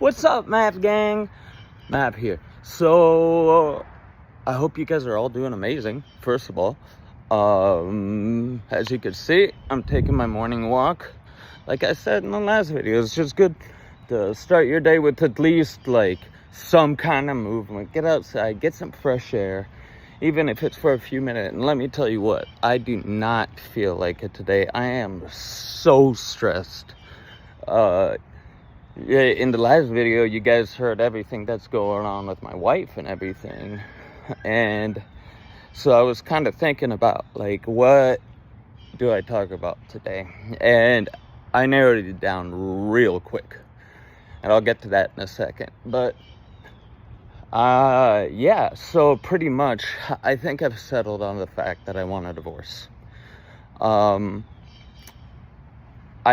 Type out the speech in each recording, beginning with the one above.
What's up, Map Gang? Map here. So, I hope you guys are all doing amazing, first of all. As you can see, I'm taking my morning walk. Like I said in the last video, it's just good to start your day with at least, like, some kind of movement. Get outside, get some fresh air, even if it's for a few minutes. And let me tell you what, I do not feel like it today. I am so stressed. Yeah, in the last video, you guys heard everything that's going on with my wife and everything. And so I was kind of thinking about, like, what do I talk about today? And I narrowed it down real quick. And I'll get to that in a second. But, yeah, so pretty much, I think I've settled on the fact that I want a divorce. I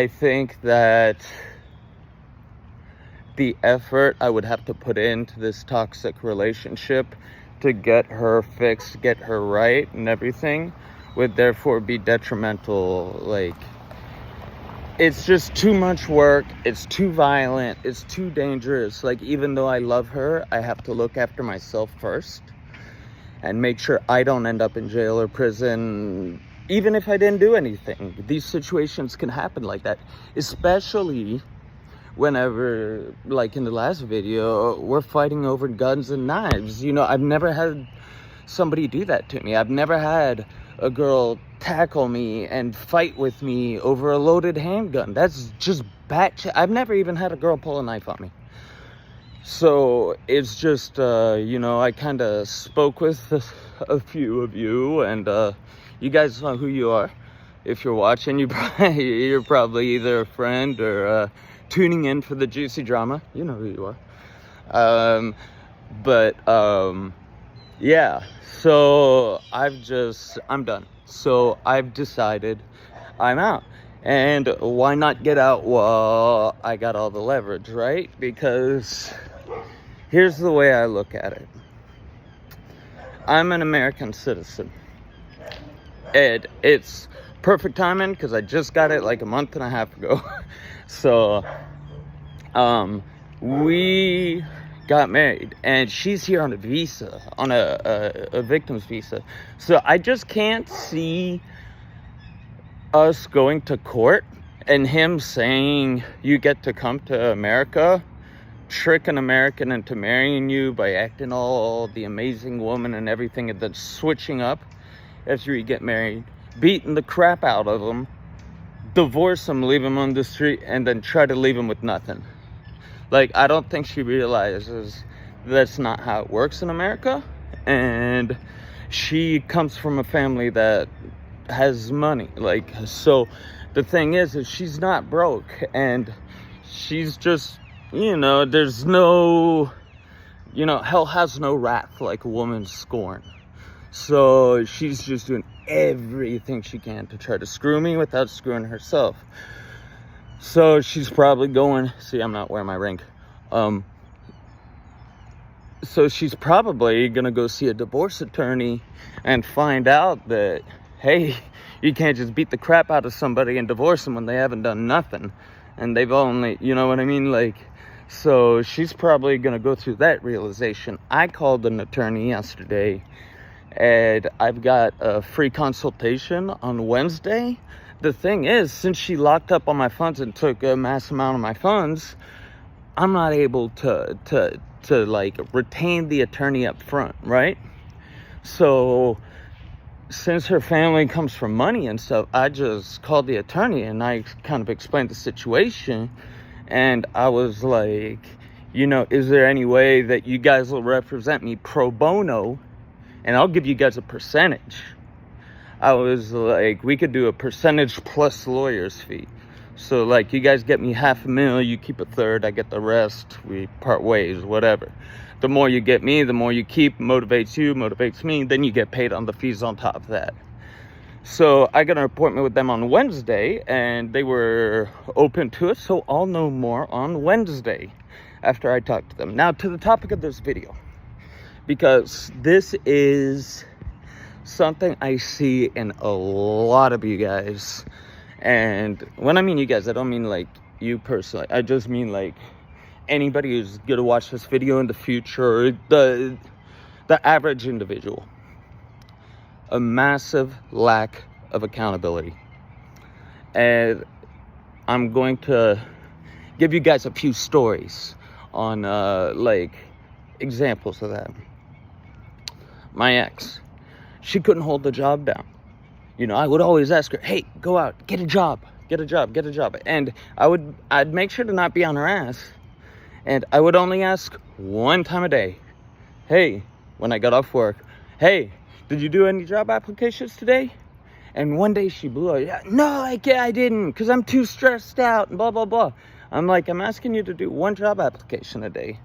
think that the effort I would have to put into this toxic relationship to get her fixed, get her right, and everything would therefore be detrimental. Like, it's just too much work, it's too violent, it's too dangerous. Like, even though I love her, I have to look after myself first and make sure I don't end up in jail or prison, even if I didn't do anything. These situations can happen like that, especially whenever, like in the last video, we're fighting over guns and knives. You know, I've never had somebody do that to me. I've never had a girl tackle me and fight with me over a loaded handgun. That's just batshit. I've never even had a girl pull a knife on me. So it's just, you know, I kind of spoke with a few of you, and you guys know who you are. If you're watching, you're probably either a friend or tuning in for the juicy drama. You know who you are. Yeah, so I'm done. So I've decided I'm out. And why not get out while I got all the leverage, right? Because here's the way I look at it. I'm an American citizen. And it's perfect timing because I just got it like a month and a half ago. So, we got married, and she's here on a visa, on a victim's visa. So I just can't see us going to court and him saying you get to come to America, trick an American into marrying you by acting all the amazing woman and everything, and then switching up after you get married, beating the crap out of him, divorce him, leave him on the street, and then try to leave him with nothing. Like, I don't think she realizes that's not how it works in America. And she comes from a family that has money. Like, so the thing is she's not broke, and she's just, you know, there's no, you know, hell has no wrath like a woman's scorn. So she's just doing everything she can to try to screw me without screwing herself. So she's probably going, see, I'm not wearing my ring. So she's probably gonna go see a divorce attorney and find out that, hey, you can't just beat the crap out of somebody and divorce them when they haven't done nothing. And they've only, you know what I mean? Like, so she's probably gonna go through that realization. I called an attorney yesterday, and I've got a free consultation on Wednesday. The thing is, since she locked up all my funds and took a mass amount of my funds, I'm not able to like retain the attorney up front, right? So since her family comes from money and stuff, I just called the attorney and I kind of explained the situation. And I was like, you know, is there any way that you guys will represent me pro bono, and I'll give you guys a percentage? I was like, we could do a percentage plus lawyer's fee. So, like, you guys get me $500,000, you keep a third, I get the rest, we part ways, whatever. The more you get me, the more you keep, motivates you, motivates me, then you get paid on the fees on top of that. So I got an appointment with them on Wednesday, and they were open to it, so I'll know more on Wednesday after I talk to them. Now, to the topic of this video, because this is something I see in a lot of you guys. And when I mean you guys, I don't mean like you personally. I just mean like anybody who's gonna watch this video in the future, or the average individual. A massive lack of accountability. And I'm going to give you guys a few stories on like examples of that. My ex, she couldn't hold the job down. You know, I would always ask her, hey, go out, get a job. And I'd make sure to not be on her ass. And I would only ask one time a day, hey, when I got off work, hey, did you do any job applications today? And one day she blew up, no, I didn't, because I'm too stressed out, and blah, blah, blah. I'm like, I'm asking you to do one job application a day.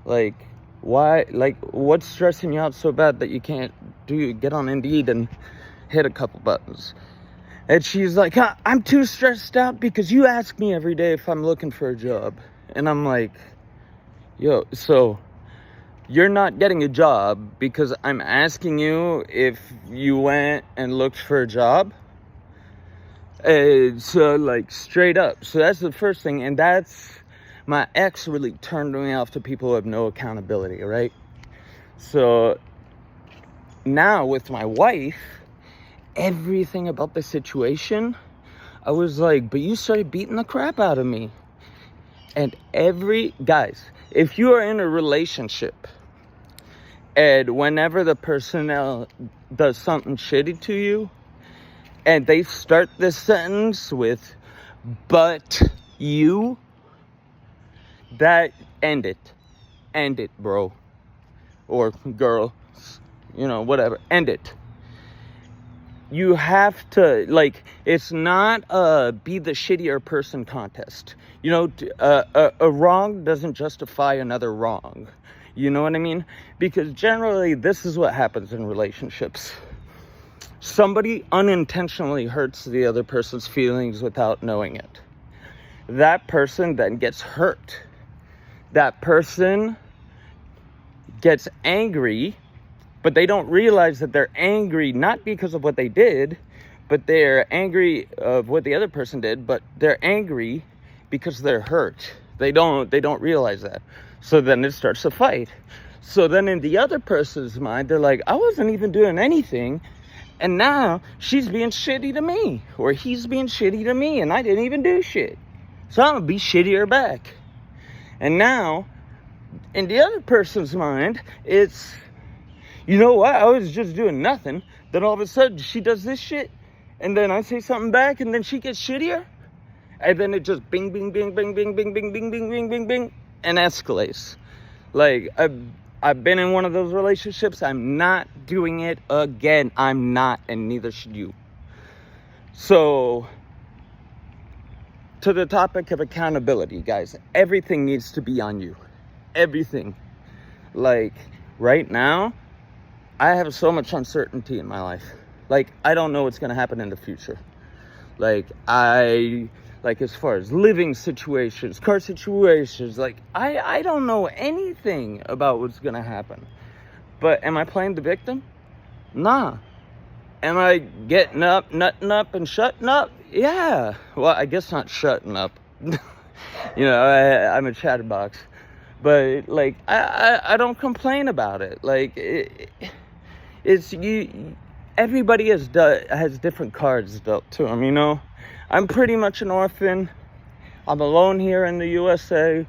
Like, why, like, what's stressing you out so bad that you can't get on Indeed and hit a couple buttons? And she's like, I'm too stressed out because you ask me every day if I'm looking for a job. And I'm like, yo, so you're not getting a job because I'm asking you if you went and looked for a job? So, like, straight up. So that's the first thing. And that's, my ex really turned me off to people who have no accountability, right? So now with my wife, everything about the situation, I was like, but you started beating the crap out of me. And guys, if you are in a relationship and whenever the person does something shitty to you and they start this sentence with, but you, that end it, bro, or girl, you know, whatever, end it. You have to, like, it's not a be the shittier person contest. You know, a wrong doesn't justify another wrong. You know what I mean? Because generally, this is what happens in relationships. Somebody unintentionally hurts the other person's feelings without knowing it. That person then gets hurt. That person gets angry, but they don't realize that they're angry not because of what they did, but they're angry of what the other person did, but they're angry because they're hurt. They don't realize that. So then it starts a fight. So then in the other person's mind, they're like, I wasn't even doing anything, and now she's being shitty to me, or he's being shitty to me, and I didn't even do shit. So I'm gonna be shittier back. And now, in the other person's mind, it's, you know what, I was just doing nothing. Then all of a sudden, she does this shit. And then I say something back, and then she gets shittier. And then it just bing, bing, bing, bing, bing, bing, bing, bing, bing, bing, bing, bing, and escalates. Like, I've been in one of those relationships. I'm not doing it again. I'm not, and neither should you. So, to the topic of accountability, guys, everything needs to be on you. Everything. Like, right now, I have so much uncertainty in my life. Like, I don't know what's going to happen in the future. Like, as far as living situations, car situations, like, I don't know anything about what's going to happen. But am I playing the victim? Nah. Am I getting up, nutting up, and shutting up? Yeah. Well, I guess not shutting up. You know, I'm a chatterbox. But, like, I don't complain about it. Like, it's you. Everybody has different cards dealt to them, you know? I'm pretty much an orphan. I'm alone here in the USA.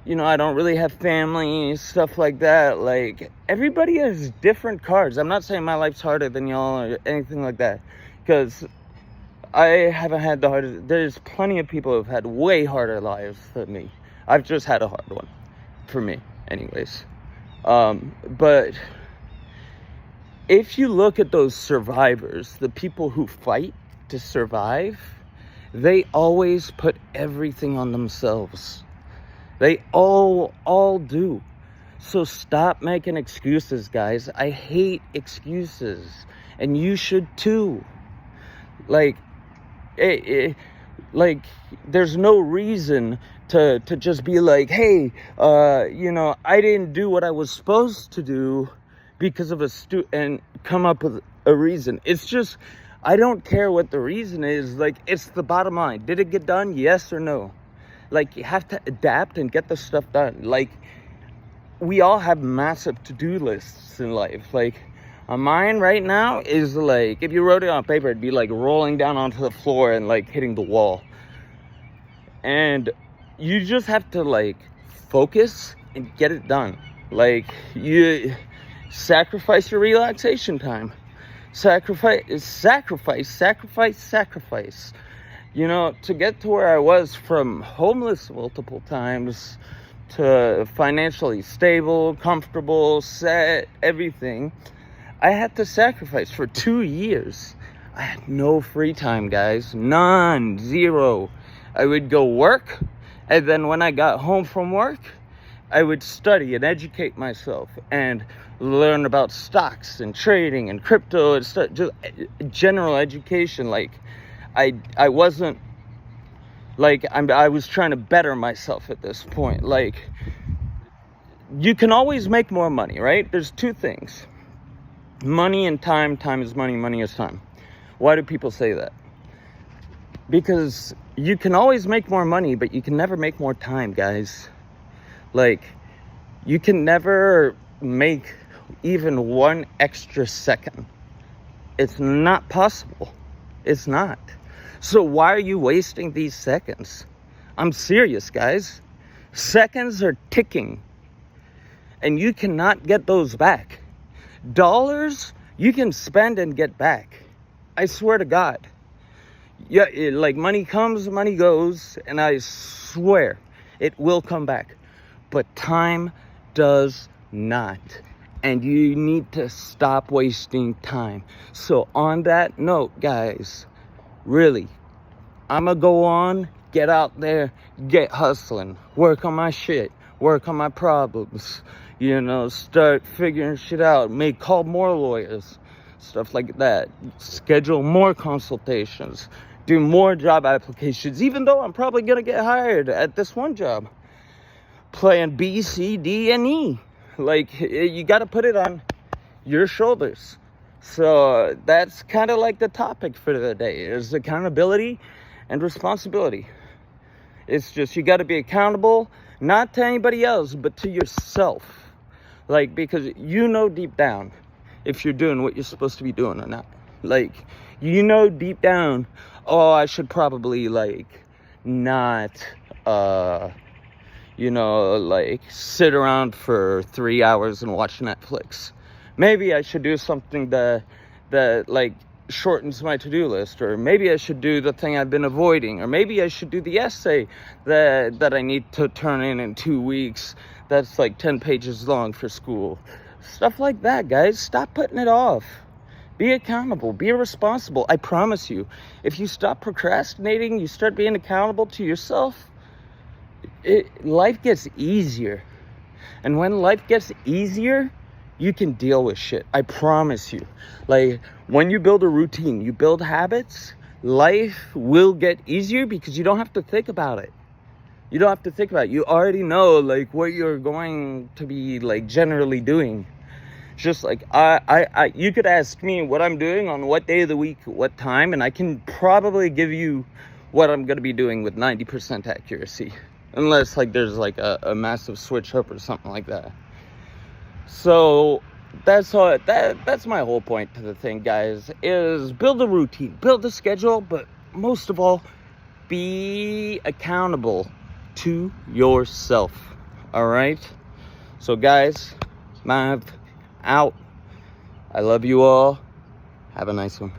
You know, I don't really have family, stuff like that. Like, everybody has different cards. I'm not saying my life's harder than y'all or anything like that. Because I haven't had the hardest. There's plenty of people who've had way harder lives than me. I've just had a hard one. For me, anyways. But if you look at those survivors, the people who fight to survive, they always put everything on themselves. They all do. So stop making excuses, guys. I hate excuses, and you should too. Like, like, there's no reason to just be like, hey, you know, I didn't do what I was supposed to do because of and come up with a reason. It's just, I don't care what the reason is. Like, it's the bottom line. Did it get done? Yes or no? Like, you have to adapt and get the stuff done. Like, we all have massive to-do lists in life. Like, mine right now is like, if you wrote it on paper, it'd be like rolling down onto the floor and like hitting the wall. And you just have to like focus and get it done. Like, you sacrifice your relaxation time. Sacrifice. You know, to get to where I was, from homeless multiple times to financially stable, comfortable, set, everything, I had to sacrifice for 2 years. I had no free time, guys. None. Zero. I would go work, and then when I got home from work, I would study and educate myself and learn about stocks and trading and crypto and stuff, just general education. Like, I wasn't, like, I was trying to better myself at this point. Like, you can always make more money, right? There's two things: money and time. Time is money, money is time. Why do people say that? Because you can always make more money, but you can never make more time, guys. Like, you can never make even one extra second. It's not possible. It's not. So why are you wasting these seconds? I'm serious, guys. Seconds are ticking, and you cannot get those back. Dollars, you can spend and get back. I swear to God. Yeah, like, money comes, money goes, and I swear it will come back. But time does not. And you need to stop wasting time. So on that note, guys, really, I'm going to go on, get out there, get hustling, work on my shit, work on my problems, you know, start figuring shit out, call more lawyers, stuff like that, schedule more consultations, do more job applications, even though I'm probably going to get hired at this one job. Playing B, C, D, and E. Like, you got to put it on your shoulders. So that's kind of like the topic for the day, is accountability and responsibility. It's just, you got to be accountable, not to anybody else, but to yourself. Like, because you know deep down if you're doing what you're supposed to be doing or not. Like, you know deep down, oh, I should probably, like, not, you know, like, sit around for 3 hours and watch Netflix. Maybe I should do something that like, shortens my to-do list, or maybe I should do the thing I've been avoiding, or maybe I should do the essay that I need to turn in 2 weeks, that's like 10 pages long for school. Stuff like that, guys. Stop putting it off. Be accountable. Be responsible. I promise you, if you stop procrastinating, you start being accountable to yourself, life gets easier. And when life gets easier, you can deal with shit. I promise you. Like, when you build a routine, you build habits, life will get easier because you don't have to think about it. You don't have to think about it. You already know, like, what you're going to be, like, generally doing. Just like, you could ask me what I'm doing on what day of the week, what time, and I can probably give you what I'm going to be doing with 90% accuracy. Unless, like, there's, like, a massive switch up or something like that. So that's all. That's my whole point to the thing, guys, is build a routine, build a schedule, but most of all, be accountable to yourself. All right? So, guys, Mav out. I love you all. Have a nice one.